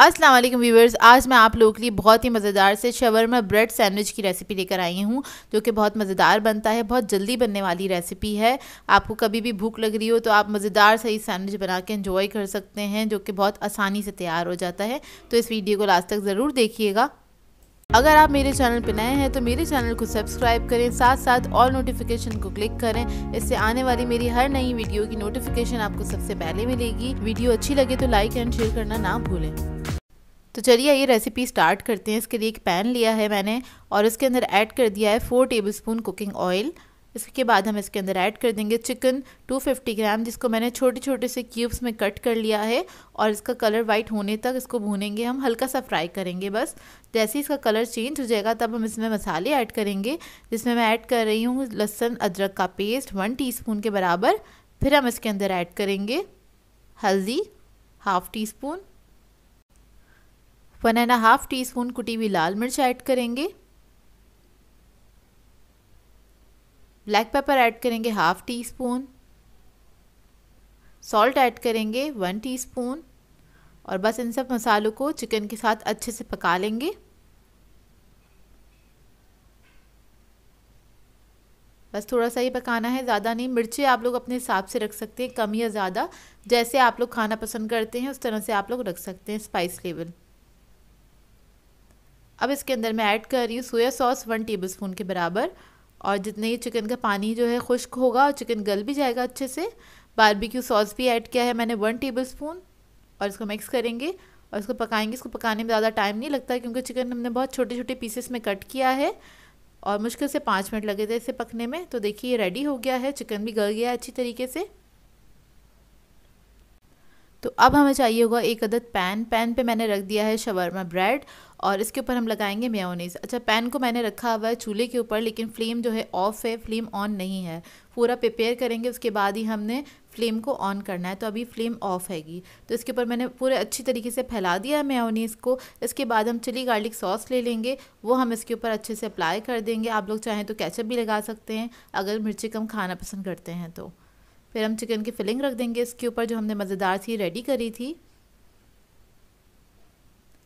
अस्सलाम वालेकुम व्यूवर्स, आज मैं आप लोगों के लिए बहुत ही मज़ेदार से शवरमा ब्रेड सैंडविच की रेसिपी लेकर आई हूँ, जो कि बहुत मज़ेदार बनता है। बहुत जल्दी बनने वाली रेसिपी है। आपको कभी भी भूख लग रही हो तो आप मज़ेदार सही सैंडविच बना के एंजॉय कर सकते हैं, जो कि बहुत आसानी से तैयार हो जाता है। तो इस वीडियो को लास्ट तक ज़रूर देखिएगा। अगर आप मेरे चैनल पर नए हैं तो मेरे चैनल को सब्सक्राइब करें, साथ साथ ऑल नोटिफिकेशन को क्लिक करें। इससे आने वाली मेरी हर नई वीडियो की नोटिफिकेशन आपको सबसे पहले मिलेगी। वीडियो अच्छी लगे तो लाइक एंड शेयर करना ना भूलें। तो चलिए ये रेसिपी स्टार्ट करते हैं। इसके लिए एक पैन लिया है मैंने और इसके अंदर ऐड कर दिया है 4 टेबलस्पून कुकिंग ऑयल। इसके बाद हम इसके अंदर ऐड कर देंगे चिकन 250 ग्राम, जिसको मैंने छोटे छोटे से क्यूब्स में कट कर लिया है। और इसका कलर वाइट होने तक इसको भूनेंगे हम, हल्का सा फ्राई करेंगे बस। जैसे ही इसका कलर चेंज हो जाएगा तब हम इसमें मसाले ऐड करेंगे, जिसमें मैं ऐड कर रही हूँ लहसुन अदरक का पेस्ट 1 टीस्पून के बराबर। फिर हम इसके अंदर ऐड करेंगे हल्दी 1/2 टीस्पून, 1.5 टीस्पून कुटी हुई लाल मिर्च ऐड करेंगे, ब्लैक पेपर ऐड करेंगे 1/2 टीस्पून, सॉल्ट ऐड करेंगे 1 टीस्पून। और बस इन सब मसालों को चिकन के साथ अच्छे से पका लेंगे। बस थोड़ा सा ही पकाना है, ज़्यादा नहीं। मिर्चें आप लोग अपने हिसाब से रख सकते हैं, कम या ज़्यादा, जैसे आप लोग खाना पसंद करते हैं उस तरह से आप लोग रख सकते हैं स्पाइस लेवल। अब इसके अंदर मैं ऐड कर रही हूँ सोया सॉस 1 टेबलस्पून के बराबर। और जितने ही चिकन का पानी जो है खुश्क होगा और चिकन गल भी जाएगा अच्छे से। बारबेक्यू सॉस भी ऐड किया है मैंने 1 टेबलस्पून। और इसको मिक्स करेंगे और इसको पकाएंगे। इसको पकाने में ज़्यादा टाइम नहीं लगता क्योंकि चिकन हमने बहुत छोटे छोटे पीसेस में कट किया है और मुश्किल से 5 मिनट लगे थे इसे पकने में। तो देखिए ये रेडी हो गया है, चिकन भी गल गया है अच्छी तरीके से। तो अब हमें चाहिए होगा एक अदद पैन पे मैंने रख दिया है शवरमा ब्रेड और इसके ऊपर हम लगाएंगे मेयोनीज़। अच्छा, पैन को मैंने रखा हुआ है चूल्हे के ऊपर, लेकिन फ्लेम जो है ऑफ है, फ्लेम ऑन नहीं है। पूरा प्रिपेयर करेंगे उसके बाद ही हमने फ्लेम को ऑन करना है। तो अभी फ्लेम ऑफ हैगी। तो इसके ऊपर मैंने पूरे अच्छी तरीके से फैला दिया है मेयोनीज़ को। इसके बाद हम चिली गार्लिक सॉस ले लेंगे, वो हम इसके ऊपर अच्छे से अप्लाई कर देंगे। आप लोग चाहें तो केचप भी लगा सकते हैं अगर मिर्ची कम खाना पसंद करते हैं तो। फिर हम चिकन की फिलिंग रख देंगे इसके ऊपर जो हमने मज़ेदार सी रेडी करी थी,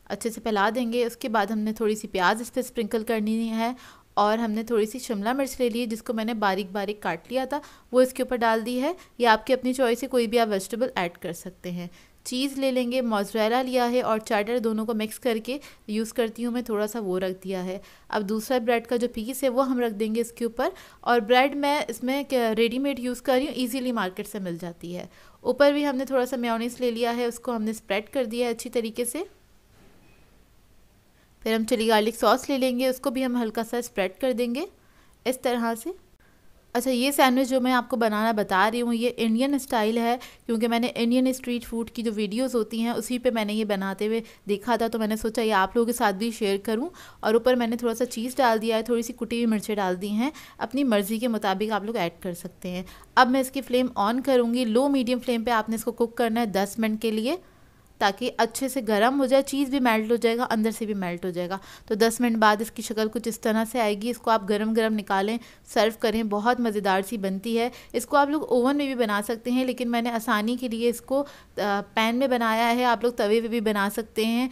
अच्छे से फैला देंगे। उसके बाद हमने थोड़ी सी प्याज इस पर स्प्रिंकल करनी है और हमने थोड़ी सी शिमला मिर्च ले ली है जिसको मैंने बारीक बारीक काट लिया था, वो इसके ऊपर डाल दी है। या आपकी अपनी चॉइस है, कोई भी आप वेजिटेबल ऐड कर सकते हैं। चीज़ ले लेंगे, मोज़रेला लिया है और चेडर, दोनों को मिक्स करके यूज़ करती हूँ मैं, थोड़ा सा वो रख दिया है। अब दूसरा ब्रेड का जो पीस है वो हम रख देंगे इसके ऊपर। और ब्रेड मैं इसमें रेडीमेड यूज़ कर रही हूँ, ईज़िली मार्केट से मिल जाती है। ऊपर भी हमने थोड़ा सा मेयोनीज़ ले लिया है, उसको हमने स्प्रेड कर दिया है अच्छी तरीके से। फिर हम चिली गार्लिक सॉस ले लेंगे, उसको भी हम हल्का सा स्प्रेड कर देंगे इस तरह से। अच्छा, ये सैंडविच जो मैं आपको बनाना बता रही हूँ ये इंडियन स्टाइल है, क्योंकि मैंने इंडियन स्ट्रीट फूड की जो वीडियोस होती हैं उसी पे मैंने ये बनाते हुए देखा था, तो मैंने सोचा ये आप लोगों के साथ भी शेयर करूँ। और ऊपर मैंने थोड़ा सा चीज़ डाल दिया है, थोड़ी सी कुटी हुई मिर्चें डाल दी हैं, अपनी मर्ज़ी के मुताबिक आप लोग ऐड कर सकते हैं। अब मैं इसकी फ्लेम ऑन करूँगी, लो मीडियम फ्लेम पर आपने इसको कुक करना है 10 मिनट के लिए, ताकि अच्छे से गर्म हो जाए, चीज़ भी मेल्ट हो जाएगा, अंदर से भी मेल्ट हो जाएगा। तो 10 मिनट बाद इसकी शक्ल कुछ इस तरह से आएगी। इसको आप गरम गरम निकालें, सर्व करें, बहुत मज़ेदार सी बनती है। इसको आप लोग ओवन में भी बना सकते हैं, लेकिन मैंने आसानी के लिए इसको पैन में बनाया है। आप लोग तवे पे भी बना सकते हैं,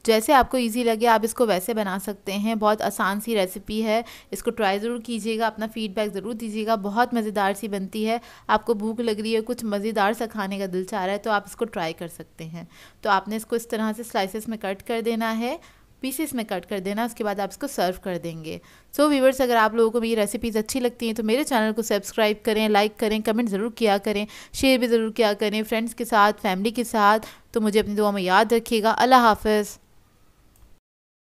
जैसे आपको इजी लगे आप इसको वैसे बना सकते हैं। बहुत आसान सी रेसिपी है, इसको ट्राई ज़रूर कीजिएगा, अपना फीडबैक ज़रूर दीजिएगा। बहुत मज़ेदार सी बनती है। आपको भूख लग रही है, कुछ मज़ेदार सा खाने का दिल चाह रहा है तो आप इसको ट्राई कर सकते हैं। तो आपने इसको इस तरह से स्लाइसेस में कट कर देना है, पीसेस में कट कर देना, उसके बाद आप इसको सर्व कर देंगे। सो व्यूवर्स, अगर आप लोगों को मेरी रेसिपीज़ अच्छी लगती हैं तो मेरे चैनल को सब्सक्राइब करें, लाइक करें, कमेंट ज़रूर किया करें, शेयर भी ज़रूर किया करें फ्रेंड्स के साथ, फैमिली के साथ। तो मुझे अपनी दुआ में याद रखिएगा। अल्लाह हाफ़िज़।